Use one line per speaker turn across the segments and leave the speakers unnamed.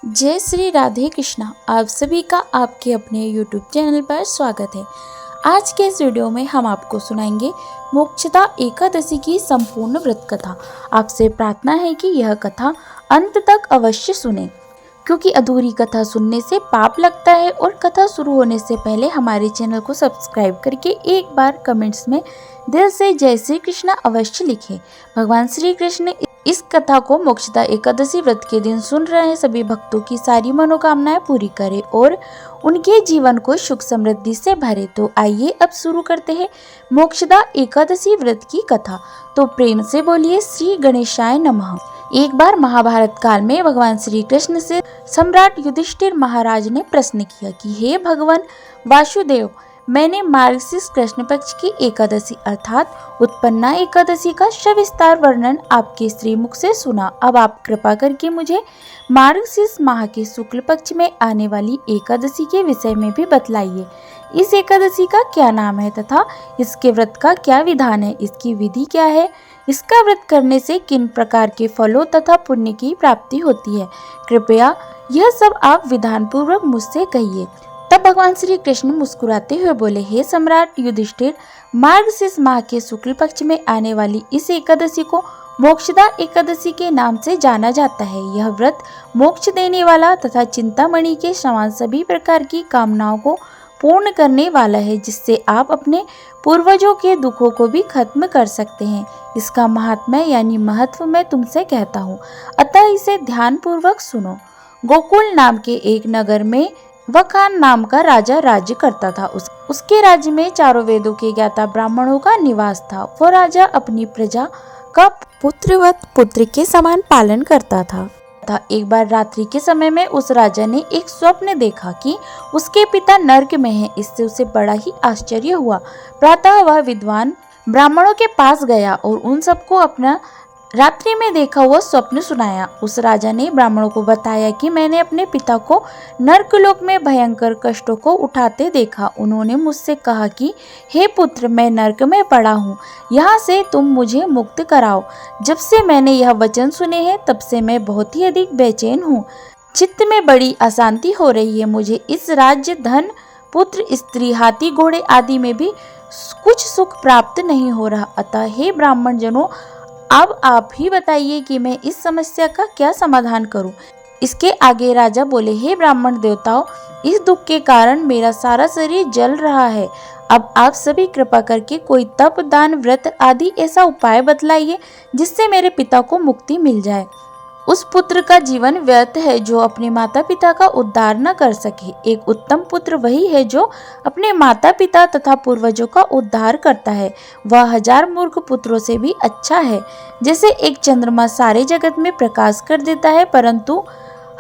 जय श्री राधे कृष्णा। आप सभी का आपके अपने YouTube चैनल पर स्वागत है। आज के इस वीडियो में हम आपको सुनाएंगे मोक्षदा एकादशी की संपूर्ण व्रत कथा। आपसे प्रार्थना है कि यह कथा अंत तक अवश्य सुने, क्योंकि अधूरी कथा सुनने से पाप लगता है। और कथा शुरू होने से पहले हमारे चैनल को सब्सक्राइब करके एक बार कमेंट्स में दिल से जय श्री कृष्णा अवश्य लिखें। भगवान श्री कृष्ण इस कथा को मोक्षदा एकादशी व्रत के दिन सुन रहे सभी भक्तों की सारी मनोकामनाएं पूरी करे और उनके जीवन को सुख समृद्धि से भरे। तो आइए अब शुरू करते हैं मोक्षदा एकादशी व्रत की कथा। तो प्रेम से बोलिए श्री गणेशाय नमः। एक बार महाभारत काल में भगवान श्री कृष्ण से सम्राट युधिष्ठिर महाराज ने प्रश्न किया कि हे भगवान वासुदेव, मैंने मार्गशीर्ष कृष्ण पक्ष की एकादशी अर्थात उत्पन्ना एकादशी का सविस्तार वर्णन आपके श्रीमुख से सुना। अब आप कृपा करके मुझे मार्गशीर्ष माह के शुक्ल पक्ष में आने वाली एकादशी के विषय में भी बतलाइए। इस एकादशी का क्या नाम है तथा इसके व्रत का क्या विधान है, इसकी विधि क्या है, इसका व्रत करने से किन प्रकार के फलों तथा पुण्य की प्राप्ति होती है। कृपया यह सब आप विधान पूर्वक मुझसे कहिए। तब भगवान श्री कृष्ण मुस्कुराते हुए बोले, हे सम्राट युधिष्ठिर, मार्गशीर्ष माह के शुक्ल पक्ष में आने वाली इस एकादशी को मोक्षदा एकादशी के नाम से जाना जाता है। यह व्रत मोक्ष देने वाला तथा चिंतामणि के समान सभी प्रकार की कामनाओं को पूर्ण करने वाला है, जिससे आप अपने पूर्वजों के दुखों को भी खत्म कर सकते हैं। इसका महात्म्य यानी महत्व मैं तुमसे कहता हूँ, अतः इसे ध्यान पूर्वक सुनो। गोकुल नाम के एक नगर में वखान नाम का राजा राज्य करता था। उसके राज्य में चारों वेदों के ज्ञाता ब्राह्मणों का निवास था। वो राजा अपनी प्रजा का पुत्रवत पुत्र के समान पालन करता था। एक बार रात्रि के समय में उस राजा ने एक स्वप्न देखा कि उसके पिता नरक में हैं। इससे उसे बड़ा ही आश्चर्य हुआ। प्रातः वह विद्वान ब्राह्मणों के पास गया और उन सबको अपना रात्रि में देखा हुआ स्वप्न सुनाया। उस राजा ने ब्राह्मणों को बताया कि मैंने अपने पिता को नरकलोक में भयंकर कष्टों को उठाते देखा। उन्होंने मुझसे कहा कि हे पुत्र, मैं नरक में पड़ा हूँ, यहाँ से तुम मुझे मुक्त कराओ। जब से मैंने यह वचन सुने हैं तब से मैं बहुत ही अधिक बेचैन हूँ। चित्त में बड़ी अशांति हो रही है। मुझे इस राज्य, धन, पुत्र, स्त्री, हाथी, घोड़े आदि में भी कुछ सुख प्राप्त नहीं हो रहा। अतः हे ब्राह्मण जनों, अब आप ही बताइए कि मैं इस समस्या का क्या समाधान करूं। इसके आगे राजा बोले, हे ब्राह्मण देवताओं, इस दुख के कारण मेरा सारा शरीर जल रहा है। अब आप सभी कृपा करके कोई तप, दान, व्रत आदि ऐसा उपाय बतलाइए जिससे मेरे पिता को मुक्ति मिल जाए। उस पुत्र का जीवन व्यर्थ है जो अपने माता पिता का उद्धार न कर सके। एक उत्तम पुत्र वही है जो अपने माता पिता तथा पूर्वजों का उद्धार करता है। वह 1000 मूर्ख पुत्रों से भी अच्छा है। जैसे एक चंद्रमा सारे जगत में प्रकाश कर देता है, परंतु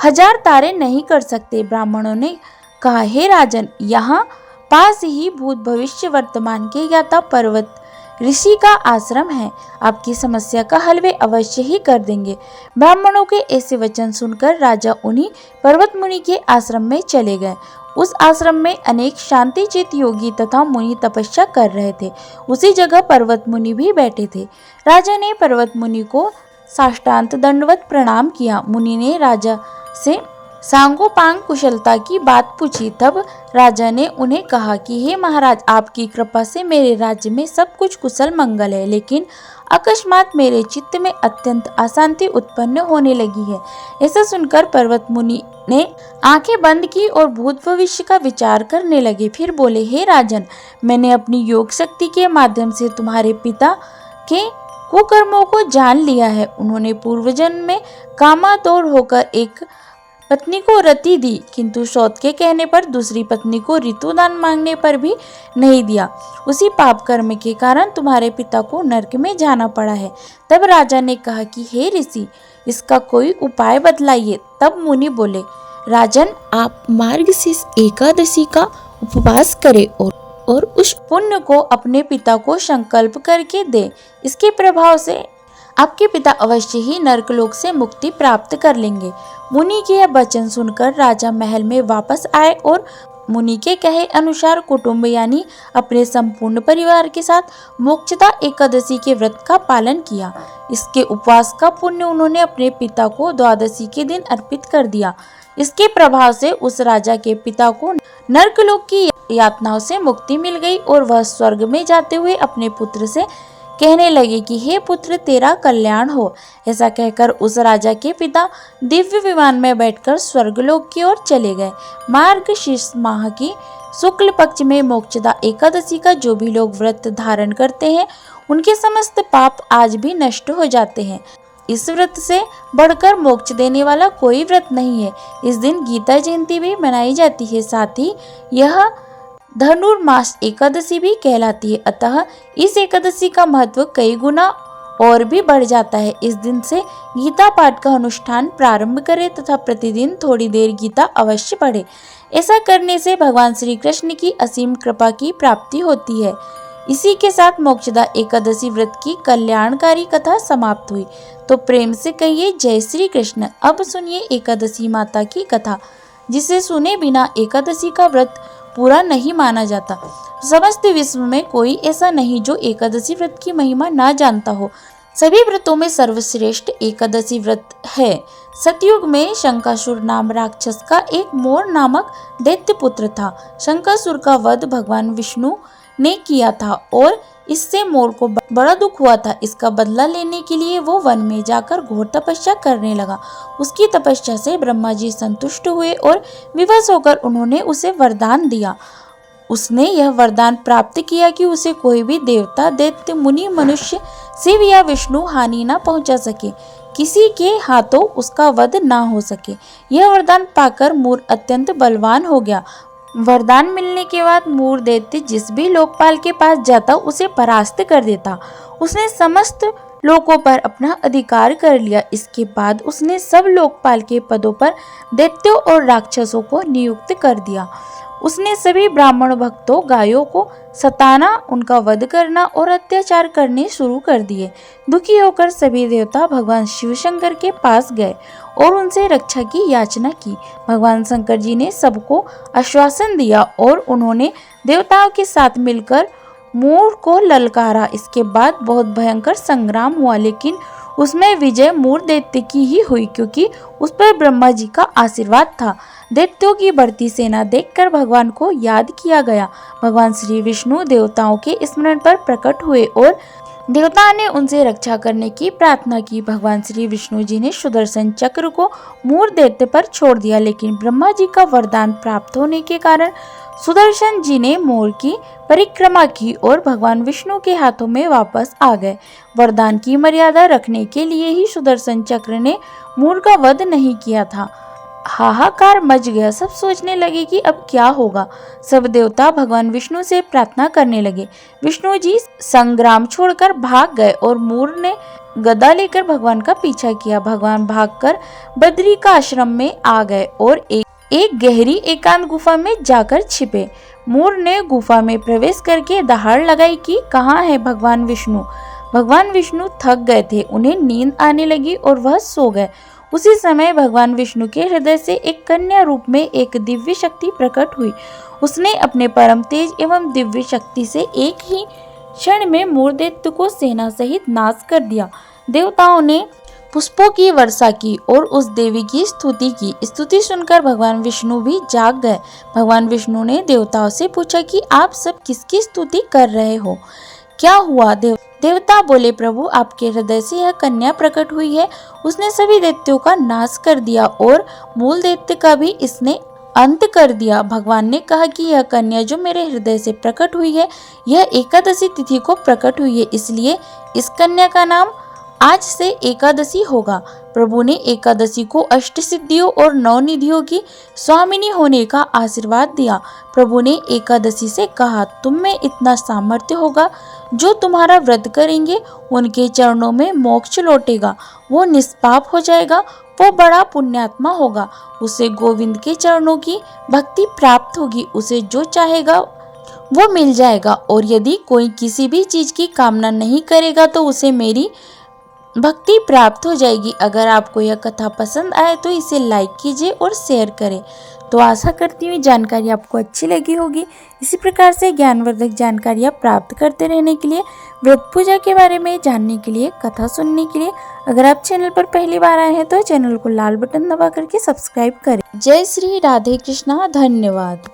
1000 तारे नहीं कर सकते। ब्राह्मणों ने कहा, हे राजन, यहाँ पास ही भूत भविष्य वर्तमान के ज्ञाता पर्वत ऋषि का आश्रम है। आपकी समस्या का हल वे अवश्य ही कर देंगे। ब्राह्मणों के ऐसे वचन सुनकर राजा उन्हीं पर्वत मुनि के आश्रम में चले गए। उस आश्रम में अनेक शांति चित योगी तथा मुनि तपस्या कर रहे थे। उसी जगह पर्वत मुनि भी बैठे थे। राजा ने पर्वत मुनि को साष्टांग दंडवत प्रणाम किया। मुनि ने राजा से सांगोपांग कुशलता की बात पूछी। तब राजा ने उन्हें कहा कि हे महाराज, आपकी कृपा से मेरे राज्य में सब कुछ कुशल मंगल है, लेकिन अकस्मात मेरे चित्त में अत्यंत अशांति उत्पन्न होने लगी है। ऐसा सुनकर पर्वत मुनि ने आंखें बंद की और भूत भविष्य का विचार करने लगे। फिर बोले, हे राजन, मैंने अपनी योग शक्ति के माध्यम से तुम्हारे पिता के कुकर्मों को जान लिया है। उन्होंने पूर्वजन्म में कामातुर होकर एक पत्नी को रति दी, किंतु सौत के कहने पर दूसरी पत्नी को ऋतुदान मांगने पर भी नहीं दिया। उसी पाप कर्म के कारण तुम्हारे पिता को नरक में जाना पड़ा है। तब राजा ने कहा कि हे ऋषि, इसका कोई उपाय बतलाइए। तब मुनि बोले, राजन, आप मार्गशीर्ष एकादशी का उपवास करें और उस पुण्य को अपने पिता को संकल्प करके दे। इसके प्रभाव से आपके पिता अवश्य ही नरकलोक से मुक्ति प्राप्त कर लेंगे। मुनि के यह वचन सुनकर राजा महल में वापस आए और मुनि के कहे अनुसार कुटुंब यानी अपने संपूर्ण परिवार के साथ मोक्षदा एकादशी के व्रत का पालन किया। इसके उपवास का पुण्य उन्होंने अपने पिता को द्वादशी के दिन अर्पित कर दिया। इसके प्रभाव से उस राजा के पिता को नरकलोक की यातनाओं से मुक्ति मिल गई और वह स्वर्ग में जाते हुए अपने पुत्र से कहने लगे कि हे पुत्र, तेरा कल्याण हो। ऐसा कहकर उस राजा के पिता दिव्य विमान में बैठकर स्वर्गलोक की ओर चले गए। मार्गशीर्ष माह की शुक्ल पक्ष में मोक्षदा एकादशी का जो भी लोग व्रत धारण करते हैं, उनके समस्त पाप आज भी नष्ट हो जाते हैं। इस व्रत से बढ़कर मोक्ष देने वाला कोई व्रत नहीं है। इस दिन गीता जयंती भी मनाई जाती है। साथ ही यह धनुर्मास एकादशी भी कहलाती है। अतः इस एकादशी का महत्व कई गुना और भी बढ़ जाता है। इस दिन से गीता पाठ का अनुष्ठान प्रारंभ करें तथा प्रतिदिन थोड़ी देर गीता अवश्य पढ़े। ऐसा करने से भगवान श्री कृष्ण की असीम कृपा की प्राप्ति होती है। इसी के साथ मोक्षदा एकादशी व्रत की कल्याणकारी कथा समाप्त हुई। तो प्रेम से कहिए जय श्री कृष्ण। अब सुनिए एकादशी माता की कथा, जिसे सुने बिना एकादशी का व्रत पूरा नहीं माना जाता। समस्त विश्व में कोई ऐसा नहीं जो एकादशी व्रत की महिमा ना जानता हो। सभी व्रतों में सर्वश्रेष्ठ एकादशी व्रत है। सतयुग में शंकासुर नाम राक्षस का एक मोर नामक दैत्य पुत्र था। शंकासुर का वध भगवान विष्णु ने किया था और इससे मोर को बड़ा दुख हुआ था। इसका बदला लेने के लिए वो वन में जाकर घोर तपस्या करने लगा। उसकी तपस्या से ब्रह्मा जी संतुष्ट हुए और विवश होकर उन्होंने उसे वरदान दिया। उसने यह वरदान प्राप्त किया कि उसे कोई भी देवता, दैत्य, मुनि, मनुष्य, शिव या विष्णु हानि न पहुंचा सके, किसी के हाथों उसका वध ना हो सके। यह वरदान पाकर मोर अत्यंत बलवान हो गया। वरदान मिलने के बाद मोर दैत्य जिस भी लोकपाल के पास जाता उसे परास्त कर देता। उसने समस्त लोकों पर अपना अधिकार कर लिया। इसके बाद उसने सब लोकपाल के पदों पर दैत्यों और राक्षसों को नियुक्त कर दिया। उसने सभी ब्राह्मण भक्तों, गायों को सताना, उनका वध करना और अत्याचार करने शुरू कर दिए। दुखी होकर सभी देवता भगवान शिव शंकर के पास गए और उनसे रक्षा की याचना की। भगवान शंकर जी ने सबको आश्वासन दिया और उन्होंने देवताओं के साथ मिलकर मोर को ललकारा। इसके बाद बहुत भयंकर संग्राम हुआ, लेकिन उसमें विजय मोर दैत्य की ही हुई, क्योंकि उस पर ब्रह्मा जी का आशीर्वाद था। दैत्यों की बढ़ती सेना देखकर भगवान को याद किया गया। भगवान श्री विष्णु देवताओं के स्मरण पर प्रकट हुए और देवता ने उनसे रक्षा करने की प्रार्थना की। भगवान श्री विष्णु जी ने सुदर्शन चक्र को मोर दैत्य पर छोड़ दिया, लेकिन ब्रह्मा जी का वरदान प्राप्त होने के कारण सुदर्शन जी ने मोर की परिक्रमा की और भगवान विष्णु के हाथों में वापस आ गए। वरदान की मर्यादा रखने के लिए ही सुदर्शन चक्र ने मोर का वध नहीं किया था। हाहाकार मच गया। सब सोचने लगे कि अब क्या होगा। सब देवता भगवान विष्णु से प्रार्थना करने लगे। विष्णु जी संग्राम छोड़कर भाग गए और मोर ने गदा लेकर भगवान का पीछा किया। भगवान भागकर बद्री का आश्रम में आ गए और एक गहरी एकांत गुफा में जाकर छिपे। मोर ने गुफा में प्रवेश करके दहाड़ लगाई कि कहाँ है भगवान विष्णु। भगवान विष्णु थक गए थे, उन्हें नींद आने लगी और वह सो गए। उसी समय भगवान विष्णु के हृदय से एक कन्या रूप में एक दिव्य शक्ति प्रकट हुई। उसने अपने परम तेज एवं दिव्य शक्ति से एक ही क्षण में मोर दैत्य को सेना सहित नाश कर दिया। देवताओं ने पुष्पों की वर्षा की और उस देवी की स्तुति की। स्तुति सुनकर भगवान विष्णु भी जाग गए। भगवान विष्णु ने देवताओं से पूछा कि आप सब किसकी स्तुति कर रहे हो, क्या हुआ? देवता बोले, प्रभु आपके हृदय से यह कन्या प्रकट हुई है। उसने सभी दैत्यों का नाश कर दिया और मूल दैत्य का भी इसने अंत कर दिया। भगवान ने कहा कि यह कन्या जो मेरे हृदय से प्रकट हुई है, यह एकादशी तिथि को प्रकट हुई है, इसलिए इस कन्या का नाम आज से एकादशी होगा। प्रभु ने एकादशी को अष्ट सिद्धियों और नौ निधियों की स्वामिनी होने का आशीर्वाद दिया। प्रभु ने एकादशी से कहा, तुम में इतना सामर्थ्य होगा, जो तुम्हारा व्रत करेंगे उनके चरणों में मोक्ष लौटेगा। वो निष्पाप हो जाएगा, वो बड़ा पुण्यात्मा होगा। उसे गोविंद के चरणों की भक्ति प्राप्त होगी। उसे जो चाहेगा वो मिल जाएगा। और यदि कोई किसी भी चीज की कामना नहीं करेगा तो उसे मेरी भक्ति प्राप्त हो जाएगी। अगर आपको यह कथा पसंद आए तो इसे लाइक कीजिए और शेयर करें। तो आशा करती हूँ जानकारी आपको अच्छी लगी होगी। इसी प्रकार से ज्ञानवर्धक जानकारियाँ प्राप्त करते रहने के लिए, व्रत पूजा के बारे में जानने के लिए, कथा सुनने के लिए अगर आप चैनल पर पहली बार आए हैं तो चैनल को लाल बटन दबा करके सब्सक्राइब करें। जय श्री राधे कृष्णा। धन्यवाद।